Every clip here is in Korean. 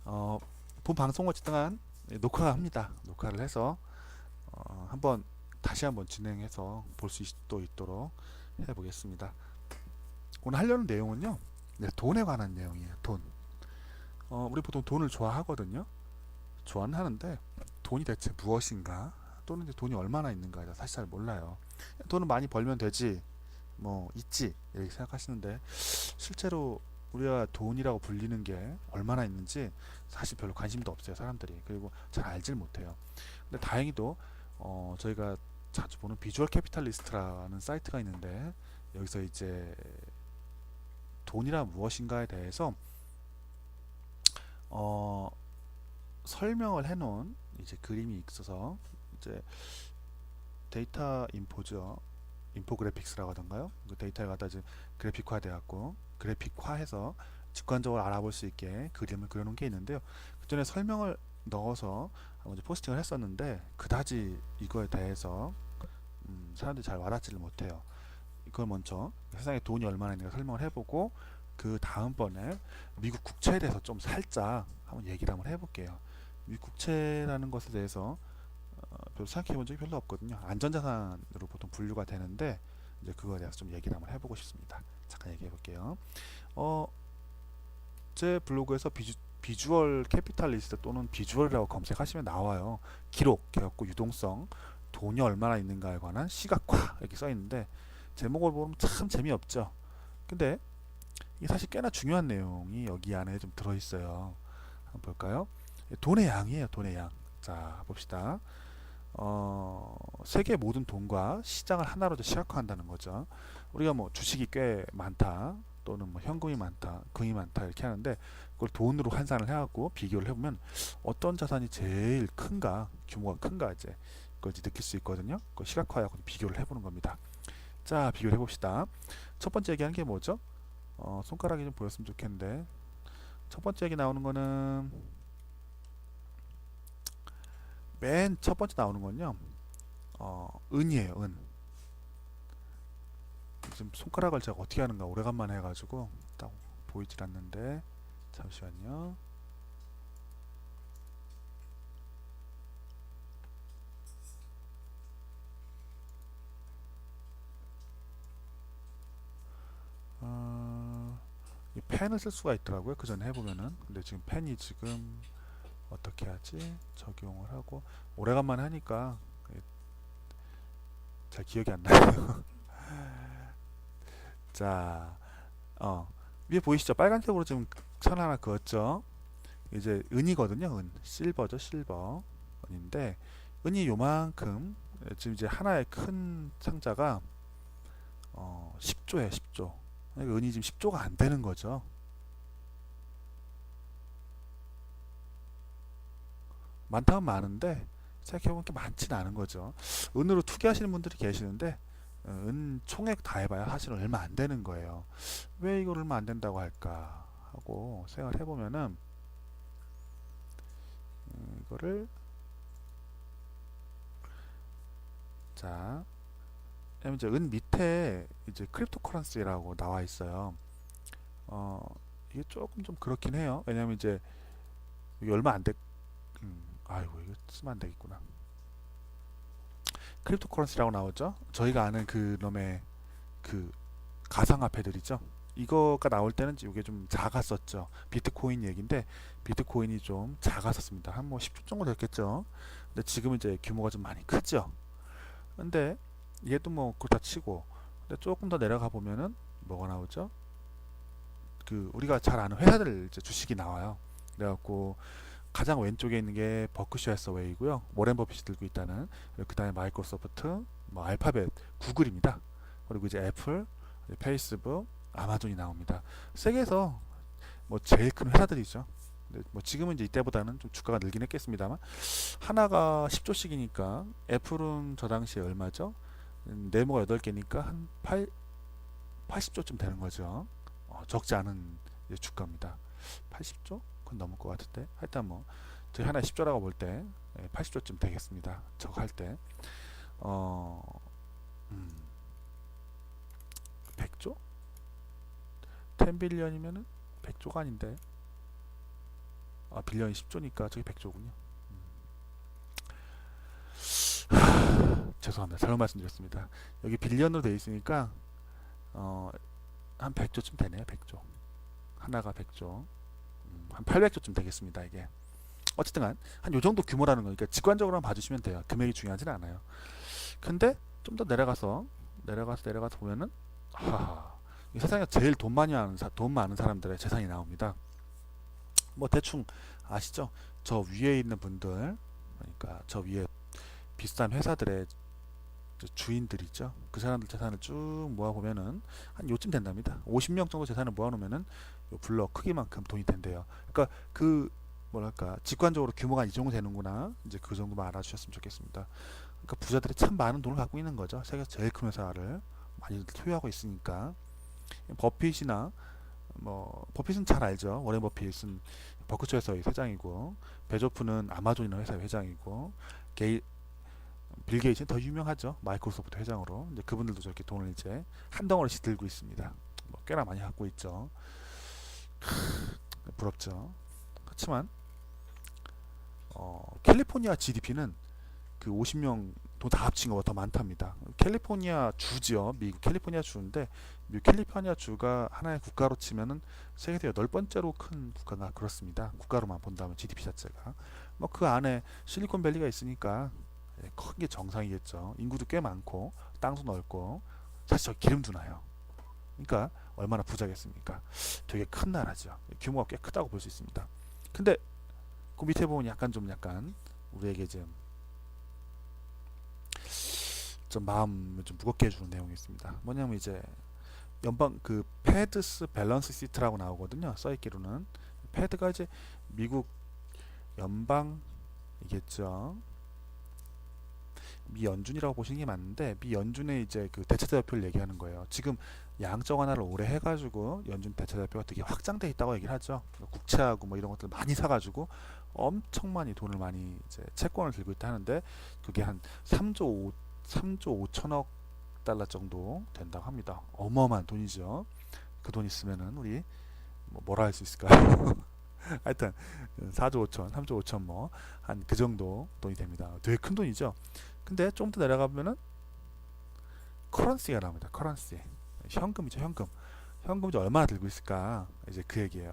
어, 본 방송을 어쨌든 녹화합니다. 녹화를 해서 한번 다시 한번 진행해서 볼 수 있도록 해보겠습니다. 오늘 하려는 내용은요, 네, 돈에 관한 내용이에요. 돈. 우리 보통 돈을 좋아하거든요. 좋아는 하는데 돈이 대체 무엇인가? 또는 이제 돈이 얼마나 있는가에 대해서 사실 잘 몰라요. 돈은 많이 벌면 되지, 뭐 있지 이렇게 생각하시는데 실제로 우리가 돈이라고 불리는 게 얼마나 있는지 사실 별로 관심도 없어요 사람들이. 그리고 잘 알질 못해요. 근데 다행히도 저희가 자주 보는 비주얼 캐피탈리스트라는 사이트가 있는데 여기서 이제 돈이란 무엇인가에 대해서 어, 설명을 해놓은 이제 그림이 있어서 이제 데이터 인포죠. 인포그래픽스라고 하던가요? 그 데이터를 갖다 이제 그래픽화 되었고 그래픽화해서 직관적으로 알아볼 수 있게 그림을 그려놓은 게 있는데요. 그 전에 설명을 넣어서 먼저 포스팅을 했었는데 그다지 이거에 대해서 사람들이 잘 와닿지를 못해요. 이걸 먼저 세상에 돈이 얼마나 있는가 설명을 해보고 그 다음번에 미국 국채에 대해서 좀 살짝 한번 얘기를 한번 해볼게요. 미국 국채라는 것에 대해서 별로 생각해 본 적이 별로 없거든요. 안전자산으로 보통 분류가 되는데 이제 그거에 대해서 좀 얘기를 한번 해보고 싶습니다. 잠깐 얘기해 볼게요. 어, 제 블로그에서 비주얼 캐피탈리스트 또는 비주얼이라고 검색하시면 나와요. 기록, 개혁고 유동성, 돈이 얼마나 있는가에 관한 시각화 이렇게 써 있는데 제목을 보면 참 재미없죠. 근데 이게 사실 꽤나 중요한 내용이 여기 안에 좀 들어 있어요. 한번 볼까요? 돈의 양이에요, 돈의 양. 자, 봅시다. 세계 모든 돈과 시장을 하나로 시각화한다는 거죠. 우리가 뭐 주식이 꽤 많다, 또는 뭐 현금이 많다, 금이 많다 이렇게 하는데 그걸 돈으로 환산을 해갖고 비교를 해보면 어떤 자산이 제일 큰가, 규모가 큰가 이제 그걸 이제 느낄 수 있거든요. 그걸 시각화하고 비교를 해보는 겁니다. 자, 비교를 해봅시다. 첫 번째 얘기하는 게 뭐죠? 손가락이 좀 보였으면 좋겠는데 첫 번째 얘기 나오는 거는 맨 첫 번째 나오는 건요. 은이에요, 은. 지금 손가락을 제가 어떻게 하는가 오래간만에 해가지고 딱 보이질 않는데 잠시만요. 이 펜을 쓸 수가 있더라고요. 그 전에 해보면은. 근데 지금 펜이 지금 어떻게 하지? 적용을 하고 오래간만에 하니까 잘 기억이 안 나요. 자, 위에 보이시죠? 빨간색으로 지금 선 하나 그었죠? 이제 은이거든요. 은 실버죠, 실버 은인데 은이 요만큼 지금 이제 하나의 큰 상자가 10조에 10조. 그러니까 은이 지금 10조가 안 되는 거죠. 많다면 많은데 생각해보면 게 많지는 않은 거죠. 은으로 투기하시는 분들이 계시는데 은 총액 다 해봐야 사실 얼마 안 되는 거예요. 왜 이걸 얼마 안 된다고 할까 하고 생각을 해보면은 이거를 자, 왜냐면 이제 은 밑에 이제 크립토 커런시라고 나와 있어요. 어, 이게 조금 좀 그렇긴 해요. 왜냐면 이제 이게 얼마 안 돼. 아이고 이거 쓰면 안 되겠구나. 크립토 커런시라고 나오죠. 저희가 아는 그 놈의 그 가상화폐들이죠. 이거가 나올 때는 이게 좀 작았었죠. 비트코인 얘기인데 비트코인이 좀 작았었습니다. 한 뭐 10조 정도 됐겠죠. 근데 지금 이제 규모가 좀 많이 크죠. 근데 얘도 뭐 그렇다 치고 근데 조금 더 내려가 보면은 뭐가 나오죠? 그 우리가 잘 아는 회사들 이제 주식이 나와요. 그래갖고 가장 왼쪽에 있는 게 버크셔 해서웨이고요. 워렌 버핏이 들고 있다는. 그 다음에 마이크로소프트, 뭐 알파벳, 구글입니다. 그리고 이제 애플, 페이스북, 아마존이 나옵니다. 세계에서 뭐 제일 큰 회사들이죠. 뭐 지금은 이제 이때보다는 좀 주가가 늘긴 했겠습니다만 하나가 10조씩이니까 애플은 저 당시에 얼마죠? 네모가 8개니까 한 80조쯤 되는 거죠. 적지 않은 주가입니다. 80조? 그건 넘을 것 같은데 하여튼 뭐 저희 하나에 10조라고 볼 때 80조쯤 되겠습니다. 저거 할 때 어, 음, 100조? 10빌리언이면은 100조가 아닌데 빌리언이 10조니까 저기 100조군요. 죄송합니다. 잘못 말씀드렸습니다. 여기 빌리언으로 되어 있으니까 한 100조쯤 되네요. 100조. 하나가 100조. 한 800조쯤 되겠습니다. 이게. 어쨌든 한 요 정도 규모라는 거니까 직관적으로만 봐주시면 돼요. 금액이 중요하지는 않아요. 근데 좀 더 내려가서 보면은 이 세상에 제일 돈 많은 사람들의 재산이 나옵니다. 뭐 대충 아시죠? 저 위에 있는 분들, 그러니까 저 위에 비싼 회사들의 주인들이죠. 그 사람들 재산을 쭉 모아보면은 한 요쯤 된답니다. 50명 정도 재산을 모아놓으면은 요 블럭 크기만큼 돈이 된대요. 그러니까 그 뭐랄까 직관적으로 규모가 이 정도 되는구나, 이제 그 정도만 알아주셨으면 좋겠습니다. 그러니까 부자들이 참 많은 돈을 갖고 있는 거죠. 세계에서 제일 큰 회사를 많이 소유하고 있으니까. 버핏이나 뭐 버핏은 잘 알죠. 워렌 버핏은 버크셔 회사의 회장이고, 베조프는 아마존이라는 회사의 회장이고, 빌 게이츠는 더 유명하죠. 마이크로소프트 회장으로. 이제 그분들도 저렇게 돈을 이제 한 덩어리씩 들고 있습니다. 뭐 꽤나 많이 갖고 있죠. 부럽죠. 그렇지만 캘리포니아 GDP는 그 50명 돈 다 합친 것보다 더 많답니다. 캘리포니아 주죠. 미국 캘리포니아 주인데, 미국 캘리포니아 주가 하나의 국가로 치면은 세계에서 8번째로 큰 국가가 그렇습니다. 국가로만 본다면 GDP 자체가. 뭐 그 안에 실리콘밸리가 있으니까 큰 게 정상이겠죠. 인구도 꽤 많고 땅도 넓고 사실 저 기름도 나요. 그러니까 얼마나 부자겠습니까? 되게 큰 나라죠. 규모가 꽤 크다고 볼 수 있습니다. 근데 그 밑에 보면 약간 우리에게 좀 마음을 좀 무겁게 해주는 내용이 있습니다. 뭐냐면 이제 연방 그 패드스 밸런스 시트라고 나오거든요. 써있기로는 패드가 이제 미국 연방이겠죠. 미 연준이라고 보시는 게 맞는데, 미 연준의 이제 그 대체자료표를 얘기하는 거예요. 지금 양적 완화를 오래 해가지고 연준 대체자료표가 되게 확장돼 있다고 얘기를 하죠. 국채하고 뭐 이런 것들 많이 사가지고 엄청 많이 돈을 많이 이제 채권을 들고 있다 하는데, 그게 한 3조 5천억 달러 정도 된다고 합니다. 어마어마한 돈이죠. 그 돈 있으면은 우리 뭐라 할 수 있을까요? 하여튼 4조 5천, 3조 5천 뭐 한 그 정도 돈이 됩니다. 되게 큰 돈이죠. 근데 좀 더 내려가면은 커런시가 나옵니다. 커런시. 현금이죠, 현금. 현금 이제 얼마나 들고 있을까? 이제 그 얘기예요.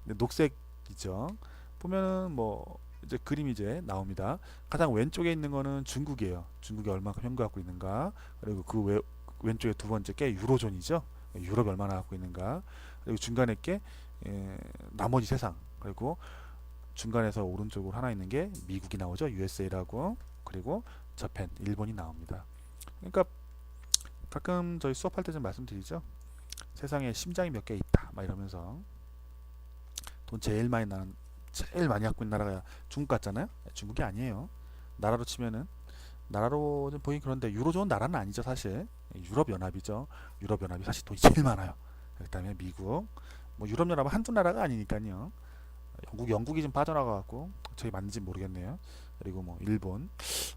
근데 녹색이죠. 보면은 뭐 이제 그림이 이제 나옵니다. 가장 왼쪽에 있는 거는 중국이에요. 중국이 얼마큼 현금 갖고 있는가? 그리고 그 왼쪽에 두 번째 게 유로존이죠. 유럽이 얼마나 갖고 있는가? 그리고 중간에 게 나머지 세상. 그리고 중간에서 오른쪽으로 하나 있는 게 미국이 나오죠. USA라고. 그리고 저펜, 일본이 나옵니다. 그러니까 가끔 저희 수업할 때 좀 말씀드리죠. 세상에 심장이 몇 개 있다 막 이러면서 돈 제일 많이 갖고 있는 나라가 중국 같잖아요. 중국이 아니에요. 나라로 치면은, 나라로 좀 보긴 그런데 유로존 나라는 아니죠. 사실 유럽연합이죠. 유럽연합이 사실 돈이 제일 많아요. 그 다음에 미국, 뭐 유럽연합은 한두 나라가 아니니까요. 영국이 좀 빠져나가갖고 저희 맞는지 모르겠네요. 그리고 뭐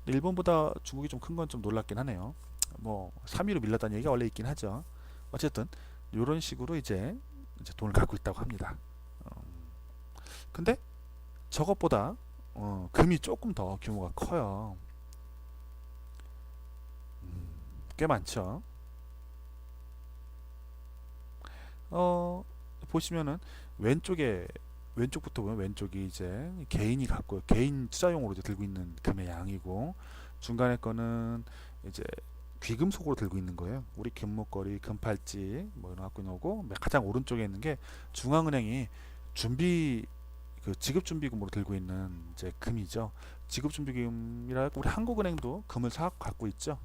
일본보다 중국이 좀 큰 건 좀 놀랍긴 하네요. 뭐 3위로 밀렸다는 얘기가 원래 있긴 하죠. 어쨌든 이런 식으로 이제 돈을 갖고 있다고 합니다. 근데 저것보다 금이 조금 더 규모가 커요. 꽤 많죠. 보시면은 왼쪽부터 보면 왼쪽이 이제 개인 투자용으로 이제 들고 있는 금의 양이고, 중간에 거는 이제 귀금속으로 들고 있는 거예요. 우리 금목걸이, 금팔찌 뭐 이런 갖고 있는 거고, 가장 오른쪽에 있는 게 중앙은행이 지급준비금으로 들고 있는 이제 금이죠. 지급준비금이라고 우리 한국은행도 금을 갖고 있죠.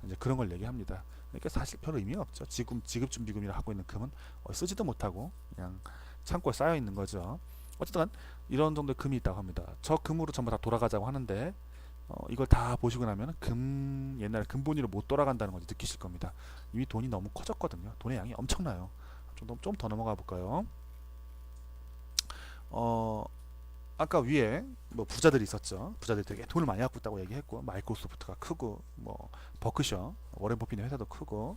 이제 그런 걸 얘기합니다. 그러니까 사실 별 의미가 없죠. 지급준비금이라 하고 있는 금은 쓰지도 못하고 그냥 창고에 쌓여 있는 거죠. 어쨌든 이런 정도의 금이 있다고 합니다. 저 금으로 전부 다 돌아가자고 하는데, 이걸 다 보시고 나면 옛날에 금본위로 못 돌아간다는 걸 느끼실 겁니다. 이미 돈이 너무 커졌거든요. 돈의 양이 엄청나요. 좀 더 넘어가 볼까요? 아까 위에 뭐 부자들이 있었죠. 부자들이 되게 돈을 많이 갖고 있다고 얘기했고, 마이크로소프트가 크고, 뭐 버크셔, 워렌 버핏의 회사도 크고,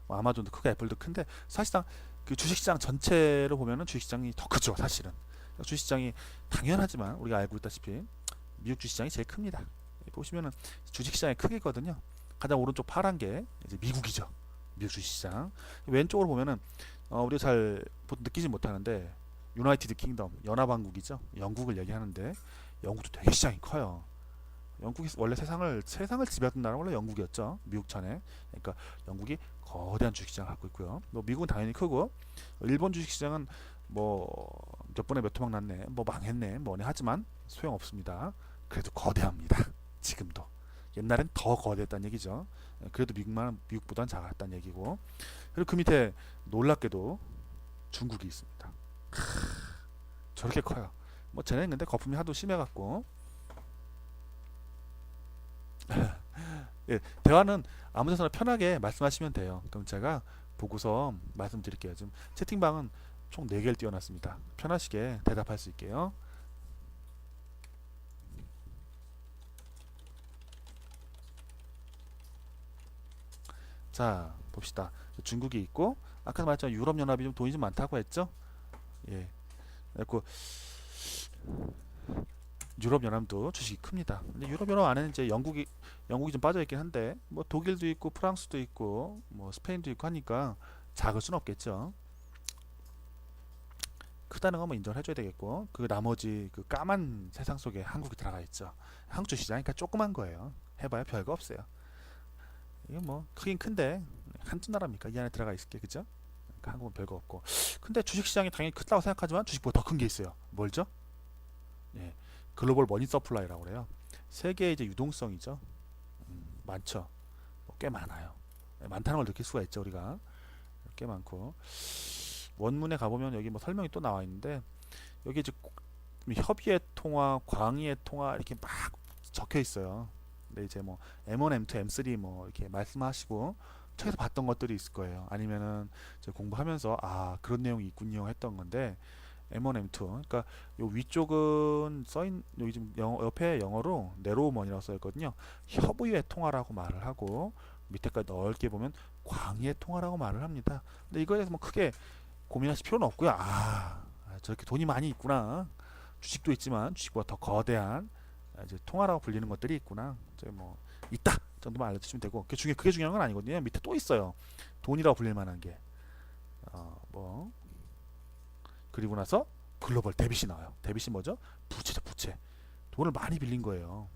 뭐 아마존도 크고 애플도 큰데, 사실상 그 주식시장 전체로 보면은 주식시장이 더 크죠. 사실은 주식시장이 당연하지만 우리가 알고 있다시피 미국 주식시장이 제일 큽니다. 보시면은 주식시장의 크기거든요. 가장 오른쪽 파란 게 이제 미국이죠. 미국 주식시장. 왼쪽으로 보면은 우리가 잘 느끼지 못하는데 유나이티드 킹덤, 연합왕국이죠. 영국을 얘기하는데 영국도 되게 시장이 커요. 영국이 원래 세상을 지배하던 나라가 원래 영국이었죠. 미국 전에. 그러니까 영국이 거대한 주식시장을 갖고 있고요. 뭐 미국은 당연히 크고 일본 주식시장은 뭐 몇 번에 몇 토막 났네, 뭐 망했네, 뭐네 하지만 소용없습니다. 그래도 거대합니다. 지금도. 옛날엔 더 거대했다는 얘기죠. 그래도 미국보단 작았다는 얘기고. 그리고 그 밑에 놀랍게도 중국이 있습니다. 저렇게 커요. 뭐 쟤네는 근데 거품이 하도 심해갖고 예, 대화는 아무 데서나 편하게 말씀하시면 돼요. 그럼 제가 보고서 말씀드릴게요. 지금 채팅방은 총 4개를 띄워놨습니다. 편하시게 대답할 수 있게요. 자, 봅시다. 중국이 있고 아까 말했잖아요. 유럽연합이 좀 돈이 좀 많다고 했죠. 예, 그리고 유럽연합도 주식이 큽니다. 근데 유럽연합 안에는 이제 영국이 좀 빠져 있긴 한데 뭐 독일도 있고 프랑스도 있고 뭐 스페인도 있고 하니까 작을 수는 없겠죠. 크다는 건 뭐 인정을 해줘야 되겠고 그 나머지 그 까만 세상 속에 한국이 들어가 있죠. 한국 주시장이니까 조그만 거예요. 해봐야 별거 없어요. 이게 뭐 크긴 큰데 한두 나라입니까? 이 안에 들어가 있을 게 그죠? 그러니까 한국은 별거 없고. 근데 주식시장이 당연히 크다고 생각하지만 주식보다 더 큰 게 있어요. 뭘죠? 예, 글로벌 머니 서플라이라고 그래요. 세계의 이제 유동성이죠. 많죠. 꽤 많아요. 많다는 걸 느낄 수가 있죠 우리가. 꽤 많고 원문에 가보면 여기 뭐 설명이 또 나와 있는데 여기 이제 협의의 통화, 광의의 통화 이렇게 막 적혀 있어요. 근데 이제 뭐 M1, M2, M3 뭐 이렇게 말씀하시고 책에서 봤던 것들이 있을 거예요. 아니면은 이제 공부하면서 아 그런 내용이 있군요 했던 건데 M1, M2 그러니까 요 위쪽은 써인 여기 지금 옆에 영어로 내로우먼이라고 써 있거든요. 협의의 통화라고 말을 하고 밑에까지 넓게 보면 광의의 통화라고 말을 합니다. 근데 이거에 대해서 뭐 크게 고민하실 필요는 없고요. 저렇게 돈이 많이 있구나. 주식도 있지만 주식보다 더 거대한 이제 통화라고 불리는 것들이 있구나. 저기 뭐 있다 정도만 알려주시면 되고 그게 중요한 건 아니거든요. 밑에 또 있어요. 돈이라고 불릴 만한 게. 뭐 그리고 나서 글로벌 데빗이 나와요. 데빗이 뭐죠? 부채죠, 부채. 돈을 많이 빌린 거예요.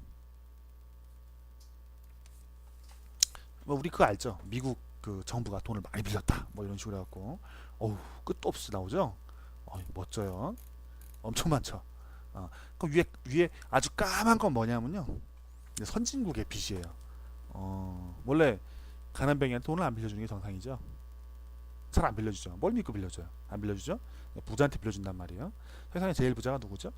뭐 우리 그거 알죠? 미국 그 정부가 돈을 많이 빌렸다. 뭐 이런 식으로 해갖고 어우 끝도 없이 나오죠. 멋져요. 엄청 많죠. 그 위에 아주 까만 건 뭐냐면요. 선진국의 빚이에요. 원래 가난뱅이한테 돈을 안 빌려주는 게 정상이죠. 잘 안 빌려주죠. 뭘 믿고 빌려줘요? 안 빌려주죠. 부자한테 빌려준단 말이에요. 세상에 제일 부자가 누구죠?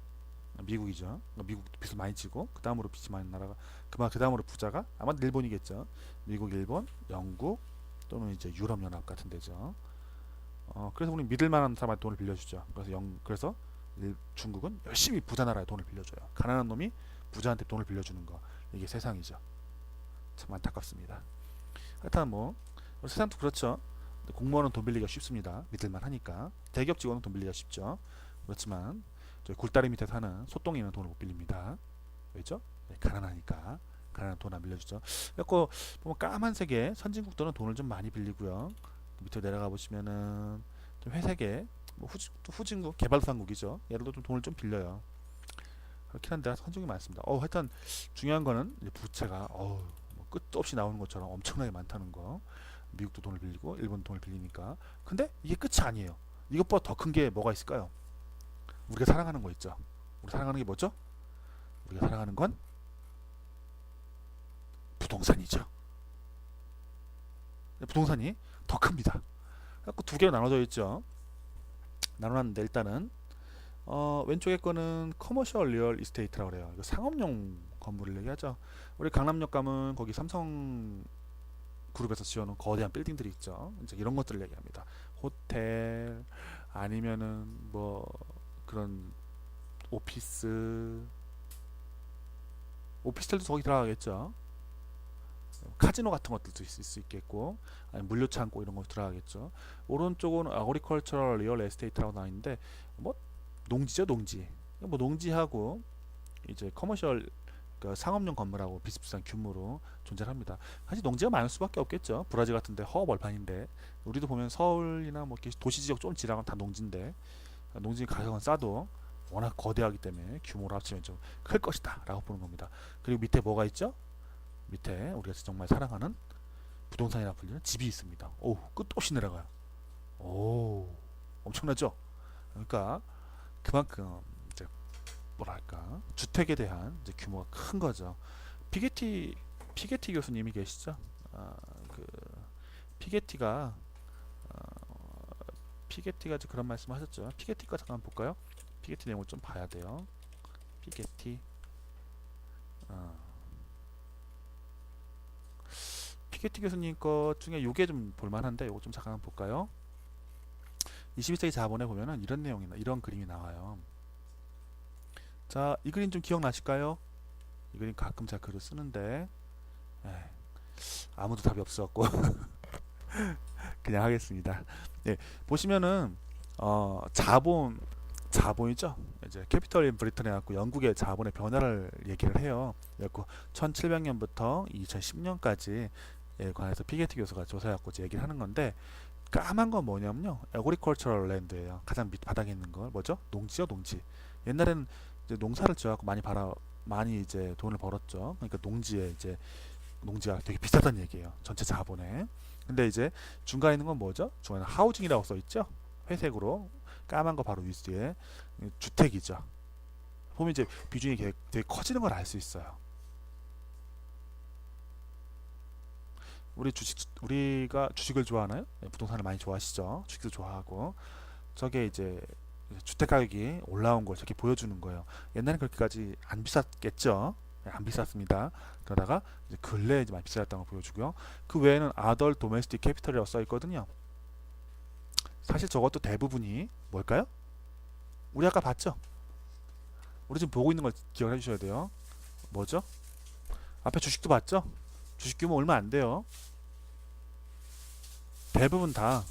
미국이죠. 미국 빚을 많이 지고 그 다음으로 빚이 많은 나라가 그 다음으로 부자가 아마 일본이겠죠. 미국, 일본, 영국 또는 이제 유럽 연합 같은 데죠. 그래서 우리 믿을 만한 사람한테 돈을 빌려주죠. 그래서 중국은 열심히 부자 나라에 돈을 빌려줘요. 가난한 놈이 부자한테 돈을 빌려주는 거 이게 세상이죠. 참 안타깝습니다. 하여튼 뭐 세상도 그렇죠. 공무원은 돈 빌리기가 쉽습니다. 믿을만 하니까. 대기업 직원은 돈 빌리기가 쉽죠. 그렇지만 저희 굴다리 밑에 사는 소똥이는 돈을 못 빌립니다. 왜죠? 가난하니까. 가난한 돈 안 빌려주죠. 그래서 보면 까만색의 선진국들은 돈을 좀 많이 빌리고요. 밑으로 내려가 보시면은 좀 회색의 뭐 후진국 개발도상국이죠. 얘들도 좀 돈을 좀 빌려요. 그렇긴 한데 선진국이 많습니다. 하여튼 중요한 거는 이제 부채가 뭐 끝도 없이 나오는 것처럼 엄청나게 많다는 거. 미국도 돈을 빌리고 일본도 돈을 빌리니까. 근데 이게 끝이 아니에요. 이것보다 더 큰 게 뭐가 있을까요? 우리가 사랑하는 거 있죠. 우리 사랑하는 게 뭐죠? 우리가 사랑하는 건 부동산이죠. 부동산이 더 큽니다. 그래서 두 개로 나눠져 있죠. 나눠놨는데 일단은 왼쪽에 거는 커머셜 리얼 이스테이트라고 그래요. 이거 상업용 건물을 얘기하죠. 우리 강남역 가면 거기 삼성 그룹에서 지어놓은 거대한 빌딩들이 있죠. 이제 이런 것들을 얘기합니다. 호텔 아니면은 뭐 그런 오피스텔도 거기 들어가겠죠. 카지노 같은 것들도 있을 수 있겠고 아니면 물류창고 이런 거 들어가겠죠. 오른쪽은 아그리컬처럴 리얼 에스테이트라고 나와 있는데 뭐 농지죠, 농지. 뭐 농지하고 이제 커머셜 그 상업용 건물하고 비슷비슷한 규모로 존재합니다. 사실 농지가 많을 수밖에 없겠죠. 브라질 같은데 허벌판인데 우리도 보면 서울이나 뭐 이렇게 도시 지역 좀 지나가면 다 농지인데 농지 가격은 싸도 워낙 거대하기 때문에 규모로 합치면 좀 클 것이다 라고 보는 겁니다. 그리고 밑에 뭐가 있죠? 밑에 우리가 정말 사랑하는 부동산이라 불리는 집이 있습니다. 오, 끝도 없이 내려가요. 오, 엄청나죠? 그러니까 그만큼 이제 뭐랄까 주택에 대한 이제 규모가 큰 거죠. 피게티 교수님이 계시죠? 아, 그 피게티가 피게티가 이제 그런 말씀하셨죠. 피게티 거 잠깐 볼까요? 피게티 내용을 좀 봐야 돼요. 피게티 어, 피게티 교수님 것 중에 요게 좀 볼만한데 요거 좀 잠깐 볼까요? 21세기 자본에 보면은 이런 내용이나 이런 그림이 나와요. 자, 이 그림 좀 기억나실까요? 이 그림 가끔 제가 글을 쓰는데 에이, 아무도 답이 없어갖고 그냥 하겠습니다. 예, 보시면은 자본이죠. 이제 캐피털 인 브리튼에 갖고 영국의 자본의 변화를 얘기를 해요. 그래갖고 1700년부터 2010년까지 에 관해서 피게티 교수가 조사해갖고 이제 얘기를 하는 건데 까만 건 뭐냐면요, 에그리컬처럴 랜드예요. 가장 밑 바닥에 있는 거 뭐죠? 농지요, 농지. 옛날에는 이제 농사를 지어갖고 많이 이제 돈을 벌었죠. 그러니까 농지에 이제 농지가 되게 비싸다는 얘기예요. 전체 자본에. 근데 이제 중간에 있는 건 뭐죠? 중간에 하우징이라고 써 있죠. 회색으로 까만 거 바로 위에 주택이죠. 보면 이제 비중이 되게 커지는 걸 알 수 있어요. 우리가 주식을 좋아하나요? 네, 부동산을 많이 좋아하시죠? 주식도 좋아하고 저게 이제 주택 가격이 올라온 걸 저렇게 보여주는 거예요. 옛날엔 그렇게까지 안 비쌌겠죠? 네, 안 비쌌습니다. 그러다가 이제 근래에 이제 많이 비싸졌다는 걸 보여주고요. 그 외에는 아덜 도메스틱 캐피털이라고 써 있거든요. 사실 저것도 대부분이 뭘까요? 우리 아까 봤죠? 우리 지금 보고 있는 걸 기억해 주셔야 돼요. 뭐죠? 앞에 주식도 봤죠? 주식 규모 얼마 안 돼요. 대부분 다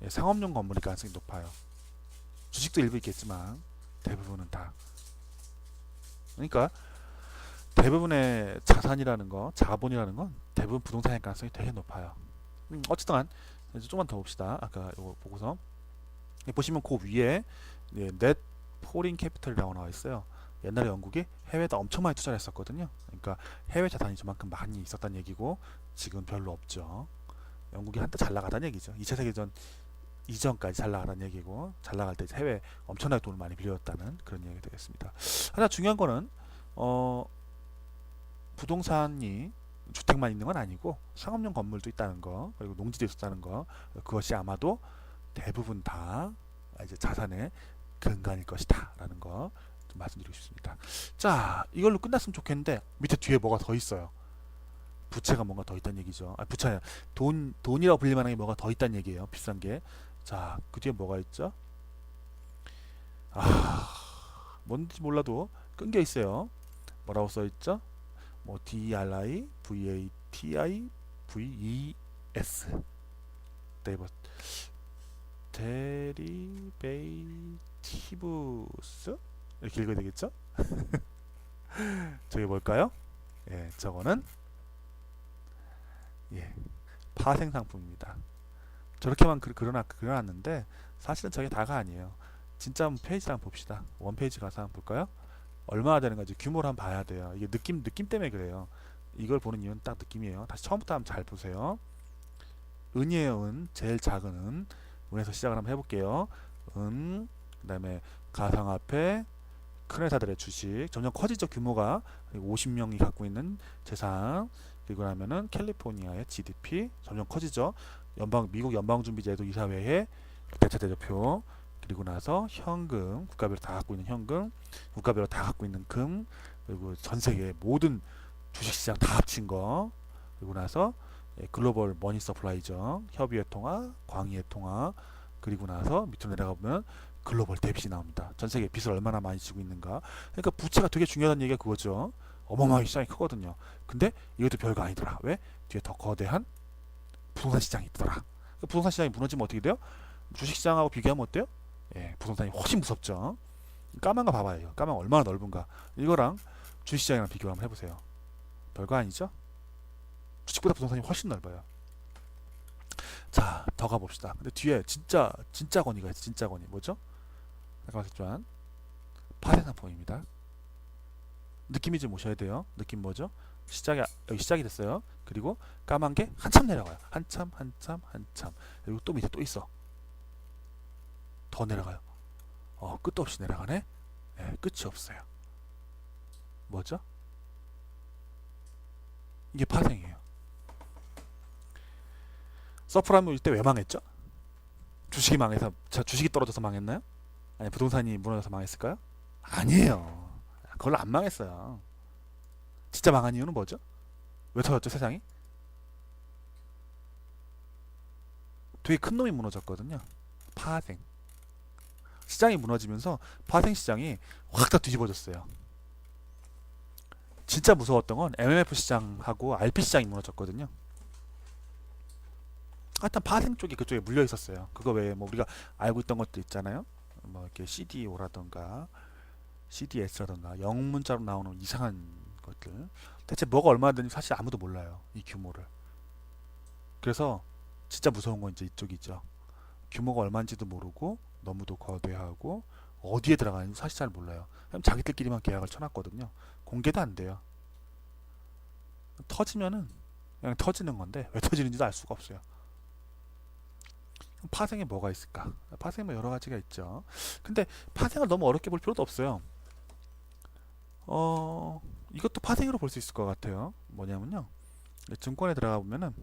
상업용 건물일 가능성이 높아요. 주식도 일부 있겠지만 대부분은 다. 그러니까 대부분의 자산이라는 거, 자본이라는 건 대부분 부동산일 가능성이 되게 높아요. 어쨌든 이제 조금만 더 봅시다. 아까 이거 보고서 보시면 그 위에 넷 포린 캐피털이라고 나와 있어요. 옛날에 영국이 해외에다 엄청 많이 투자를 했었거든요. 그러니까 해외 자산이 저만큼 많이 있었다는 얘기고 지금 별로 없죠. 영국이 한때 잘 나가다는 얘기죠. 2차 세계전 이전까지 잘 나가다는 얘기고 잘 나갈 때 해외 엄청나게 돈을 많이 빌렸다는 그런 얘기가 되겠습니다. 하나 중요한 거는 부동산이 주택만 있는 건 아니고 상업용 건물도 있다는 거, 그리고 농지도 있었다는 거, 그것이 아마도 대부분 다 이제 자산의 근간일 것이다라는 거 좀 말씀드리고 싶습니다. 자, 이걸로 끝났으면 좋겠는데 밑에 뒤에 뭐가 더 있어요. 부채가 뭔가 더 있다는 얘기죠. 아, 부채 아니라 돈이라고 불릴 만한 게 뭐가 더 있다는 얘기예요. 비싼 게. 자, 그 뒤에 뭐가 있죠? 아, 뭔지 몰라도 끈겨 있어요. 뭐라고 써 있죠? 뭐 DRI, VATI, VES. 데리베이티브스 이렇게 읽어야 되겠죠? 저게 뭘까요? 예, 저거는 파생 상품입니다. 저렇게만 그려놨는데 사실은 저게 다가 아니에요. 진짜 한번 페이지를 한번 봅시다. 원페이지 가서 한번 볼까요? 얼마나 되는 건지 규모를 한번 봐야 돼요. 이게 느낌 때문에 그래요. 이걸 보는 이유는 딱 느낌이에요. 다시 처음부터 한번 잘 보세요. 은이에요. 은. 제일 작은 은. 은에서 시작을 한번 해볼게요. 은, 그 다음에 가상화폐, 큰 회사들의 주식, 점점 커지죠. 규모가. 그리고 50명이 갖고 있는 재산, 그리고 나면은 캘리포니아의 GDP 점점 커지죠. 미국 연방준비제도 이사회의 대차 대조표, 그리고 나서 현금, 국가별로 다 갖고 있는 현금, 국가별로 다 갖고 있는 금, 그리고 전 세계 모든 주식시장 다 합친 거, 그리고 나서 글로벌 머니 서플라이죠. 협의회 통화, 광의회 통화, 그리고 나서 밑으로 내려가 보면 글로벌 데빗이 나옵니다. 전 세계 빚을 얼마나 많이 지고 있는가. 그러니까 부채가 되게 중요하다는 얘기가 그거죠. 어마어마하게 시장이 크거든요. 근데 이것도 별거 아니더라. 왜? 뒤에 더 거대한 부동산 시장이 있더라. 부동산 시장이 무너지면 어떻게 돼요? 주식 시장하고 비교하면 어때요? 예, 부동산이 훨씬 무섭죠. 까만 거 봐봐요. 이거. 까만 거 얼마나 넓은가. 이거랑 주식시장이랑 비교 한번 해보세요. 별거 아니죠? 주식보다 부동산이 훨씬 넓어요. 자, 더 가봅시다. 근데 뒤에 진짜 권위가 있어. 진짜 권위 뭐죠? 잠깐만 잠깐. 파생 상품입니다. 느낌이 좀 오셔야 돼요. 느낌 뭐죠? 여기 시작이 됐어요. 그리고 까만 게 한참 내려가요. 한참. 그리고 또 밑에 또 있어. 더 내려가요. 끝도 없이 내려가네. 네, 끝이 없어요. 뭐죠? 이게 파생이에요. 서프라임일 때 왜 망했죠? 주식이 망해서 주식이 떨어져서 망했나요? 아니 부동산이 무너져서 망했을까요? 아니에요. 그걸로 안 망했어요. 진짜 망한 이유는 뭐죠? 왜 터졌죠 세상이? 되게 큰 놈이 무너졌거든요. 파생. 시장이 무너지면서 파생 시장이 확 다 뒤집어졌어요. 진짜 무서웠던 건 MMF 시장하고 RP 시장이 무너졌거든요. 하여튼 파생 쪽이 그쪽에 물려 있었어요. 그거 외에 뭐 우리가 알고 있던 것도 있잖아요. 뭐 이렇게 CDO라던가 CDS라던가 영문자로 나오는 이상한 것들. 대체 뭐가 얼마나 되는지 사실 아무도 몰라요. 이 규모를. 그래서 진짜 무서운 건 이제 이쪽이죠. 규모가 얼마인지도 모르고 너무도 거대하고 어디에 들어가는지 사실 잘 몰라요. 그냥 자기들끼리만 계약을 쳐놨거든요. 공개도 안 돼요. 터지면은 그냥 터지는 건데 왜 터지는지도 알 수가 없어요. 파생에 뭐가 있을까? 파생에 뭐 여러 가지가 있죠. 근데 파생을 너무 어렵게 볼 필요도 없어요. 이것도 파생으로 볼 수 있을 것 같아요. 뭐냐면요. 증권에 들어가 보면은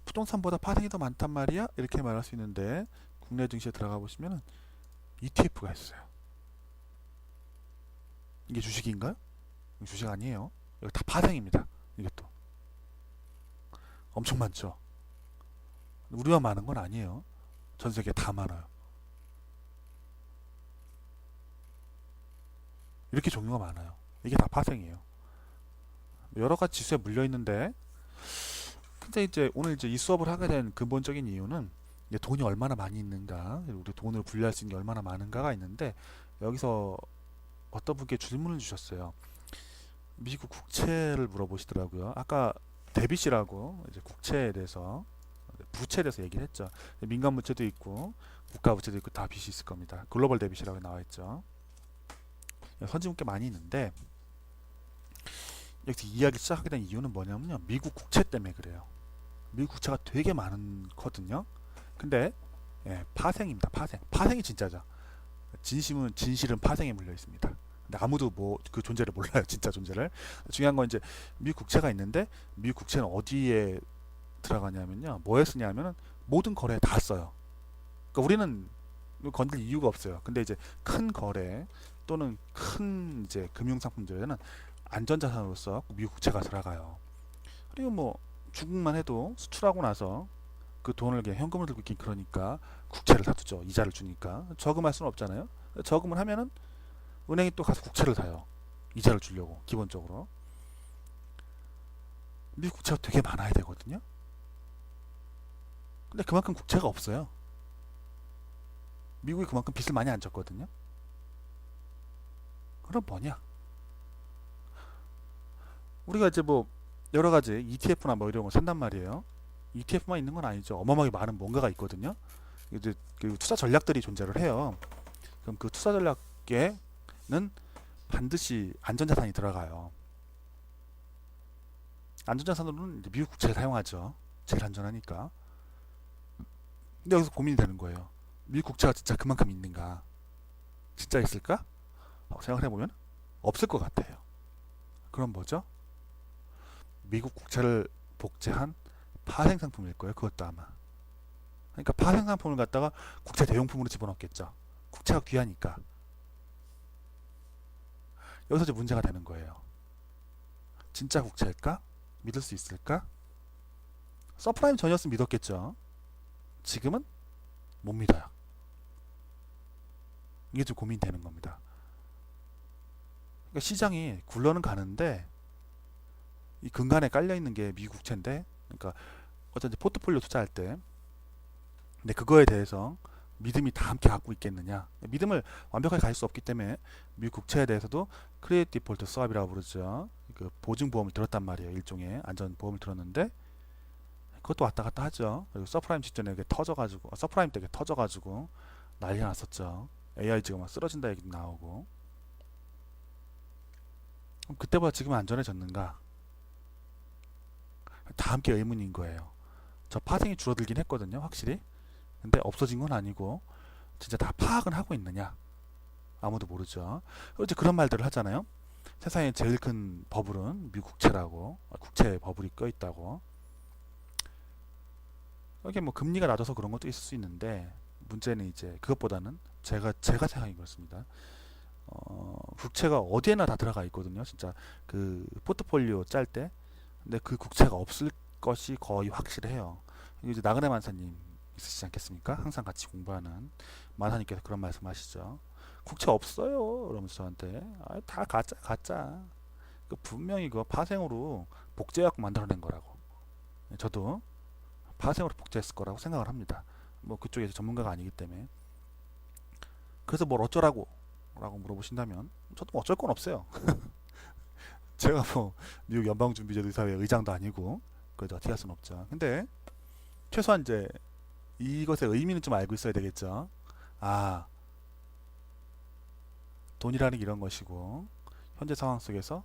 부동산보다 파생이 더 많단 말이야? 이렇게 말할 수 있는데 국내 증시에 들어가 보시면은 ETF가 있어요. 이게 주식인가요? 주식 아니에요. 이거 다 파생입니다. 이것도 엄청 많죠. 우리만 많은 건 아니에요. 전 세계 다 많아요. 이렇게 종류가 많아요. 이게 다 파생이에요. 여러 가지 지수에 물려 있는데, 근데 이제 오늘 이제 이 수업을 하게 된 근본적인 이유는 이제 돈이 얼마나 많이 있는가, 우리 돈을 분리할 수 있는 게 얼마나 많은가가 있는데 여기서 어떤 분께 질문을 주셨어요. 미국 국채를 물어보시더라고요. 아까 데빗이라고 이제 국채에 대해서 부채에 대해서 얘기를 했죠. 민간 부채도 있고 국가 부채도 있고 다 빚이 있을 겁니다. 글로벌 데빗이라고 나와 있죠. 선진국 꽤 많이 있는데 여기서 이야기 시작하게 된 이유는 뭐냐면요. 미국 국채 때문에 그래요. 미국 국채가 되게 많거든요. 근데 파생입니다. 파생이 진짜죠. 진실은 파생에 물려 있습니다. 근데 아무도 뭐 그 존재를 몰라요. 진짜 존재를. 중요한 건 이제 미국 국채가 있는데 미국 국채는 어디에 들어가냐면요. 뭐에 쓰냐면은 모든 거래에 다 써요. 그러니까 우리는 건들 이유가 없어요. 근데 이제 큰 거래 또는 큰 이제 금융 상품들에는 안전자산으로서 미국 국채가 들어가요. 그리고 뭐 중국만 해도 수출하고 나서 그 돈을 그냥 현금을 들고 있긴 그러니까 국채를 사두죠. 이자를 주니까 저금할 수는 없잖아요. 저금을 하면은 은행이 또 가서 국채를 사요. 이자를 주려고 기본적으로. 미국 국채가 되게 많아야 되거든요. 근데 그만큼 국채가 없어요. 미국이 그만큼 빚을 많이 안 졌거든요. 그럼 뭐냐? 우리가 이제 뭐 여러 가지 ETF나 뭐 이런 거 산단 말이에요. ETF만 있는 건 아니죠. 어마어마하게 많은 뭔가가 있거든요. 이제 그 투자 전략들이 존재를 해요. 그럼 그 투자 전략에는 반드시 안전자산이 들어가요. 안전자산으로는 이제 미국 국채를 사용하죠. 제일 안전하니까. 근데 여기서 고민이 되는 거예요. 미국 국채가 진짜 그만큼 있는가? 진짜 있을까? 생각을 해보면 없을 것 같아요. 그럼 뭐죠? 미국 국채를 복제한 파생 상품일 거예요. 그것도 아마. 그러니까 파생 상품을 갖다가 국채 대용품으로 집어넣겠죠. 국채가 귀하니까. 여기서 이제 문제가 되는 거예요. 진짜 국채일까? 믿을 수 있을까? 서프라임 전이었으면 믿었겠죠. 지금은 못 믿어요. 이게 좀 고민되는 겁니다. 그러니까 시장이 굴러는 가는데 이 근간에 깔려 있는 게 미국 국채인데, 그러니까 어쩐지 포트폴리오 투자할 때, 근데 그거에 대해서 믿음이 다 함께 갖고 있겠느냐. 믿음을 완벽하게 가질 수 없기 때문에 미 국채에 대해서도 크레딧 디폴트 스왑이라고 부르죠. 그 보증보험을 들었단 말이에요. 일종의 안전보험을 들었는데 그것도 왔다 갔다 하죠. 그리고 서프라임 직전에 이게 터져가지고 서프라임 때 이게 터져가지고 난리가 났었죠. AIG가 막 쓰러진다 얘기도 나오고. 그럼 그때보다 지금 안전해졌는가? 다 함께 의문인 거예요. 저 파생이 줄어들긴 했거든요, 확실히. 근데 없어진 건 아니고 진짜 다 파악은 하고 있느냐? 아무도 모르죠. 이제 그런 말들을 하잖아요. 세상에 제일 큰 버블은 미국채라고, 국채 버블이 껴 있다고. 이게 뭐 금리가 낮아서 그런 것도 있을 수 있는데 문제는 이제 그것보다는 제가 생각이 그렇습니다. 국채가 어디에나 다 들어가 있거든요. 진짜 그 포트폴리오 짤 때. 근데 그 국채가 없을 것이 거의 확실해요. 이제 나그네 만사님 있으시지 않겠습니까? 항상 같이 공부하는 만사님께서 그런 말씀하시죠. 국채 없어요. 그러면서 저한테 다 가짜 가짜. 그 분명히 그 파생으로 복제해갖고 만들어낸 거라고. 저도 파생으로 복제했을 거라고 생각을 합니다. 뭐 그쪽에 전문가가 아니기 때문에. 그래서 뭘 어쩌라고 라고 물어보신다면 저도 뭐 어쩔 건 없어요. 제가 뭐 미국 연방준비제도 이사회 의장도 아니고 그래도 어떻게 할 수는 없죠. 근데 최소한 이제 이것의 의미는 좀 알고 있어야 되겠죠. 아, 돈이라는 게 이런 것이고 현재 상황 속에서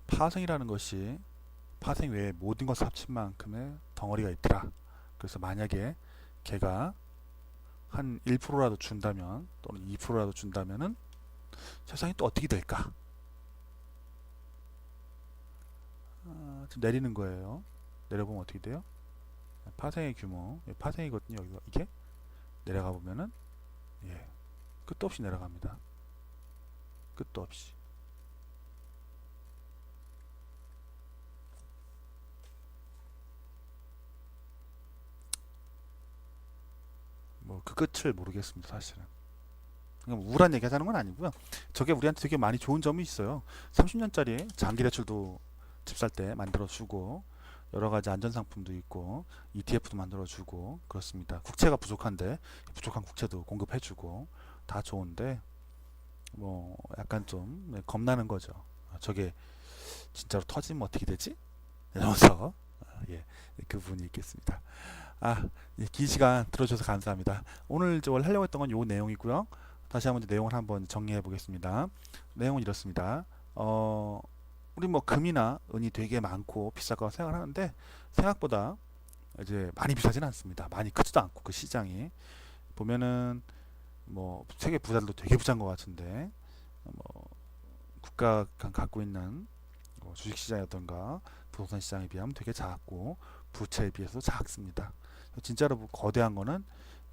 파생이라는 것이 파생 외에 모든 것을 합친 만큼의 덩어리가 있더라. 그래서 만약에 걔가 한 1%라도 준다면 또는 2%라도 준다면은 세상이 또 어떻게 될까? 지금 내리는 거예요. 내려보면 어떻게 돼요? 파생의 규모, 파생이거든요. 여기가 이게 내려가 보면은 예, 끝도 없이 내려갑니다. 끝도 없이. 뭐 그 끝을 모르겠습니다, 사실은. 그냥 우울한 얘기 하자는 건 아니고요. 저게 우리한테 되게 많이 좋은 점이 있어요. 30년짜리 장기 대출도 집 살 때 만들어주고 여러 가지 안전 상품도 있고 ETF도 만들어주고 그렇습니다. 국채가 부족한데 부족한 국채도 공급해주고 다 좋은데 뭐 약간 좀 겁나는 거죠. 저게 진짜로 터지면 어떻게 되지? 이러면서 예, 그 부분이 있겠습니다. 예, 긴 시간 들어줘서 감사합니다. 오늘 저 원래 하려고 했던 건 요 내용이고요. 다시 한번 내용을 한번 정리해 보겠습니다. 내용은 이렇습니다. 우리 뭐 금이나 은이 되게 많고 비쌀 거라고 생각을 하는데 생각보다 이제 많이 비싸진 않습니다. 많이 크지도 않고 그 시장이 보면은 뭐 세계 부자들도 되게 부자인 것 같은데 뭐 국가가 갖고 있는 뭐 주식 시장이라던가 부동산 시장에 비하면 되게 작고 부채에 비해서 작습니다. 진짜로 뭐 거대한 거는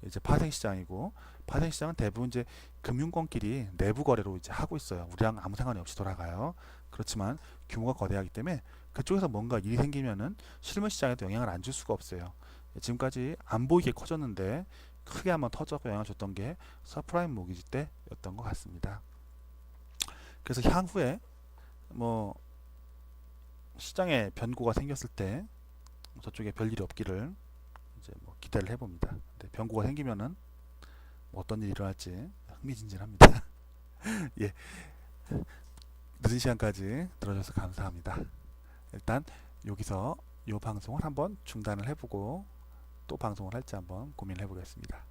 이제 파생 시장이고 파생 시장은 대부분 이제 금융권끼리 내부 거래로 이제 하고 있어요. 우리랑 아무 상관이 없이 돌아가요. 그렇지만 규모가 거대하기 때문에 그쪽에서 뭔가 일이 생기면은 실물 시장에도 영향을 안 줄 수가 없어요. 지금까지 안 보이게 커졌는데 크게 한번 터져서 영향을 줬던 게 서프라임 모기지 때였던 것 같습니다. 그래서 향후에 뭐 시장에 변고가 생겼을 때 저쪽에 별일이 없기를 이제 뭐 기대를 해봅니다. 근데 변고가 생기면은 뭐 어떤 일이 일어날지 흥미진진합니다. 예, 늦은 시간까지 들어줘서 감사합니다. 일단 여기서 이 방송을 한번 중단을 해보고 또 방송을 할지 한번 고민을 해보겠습니다.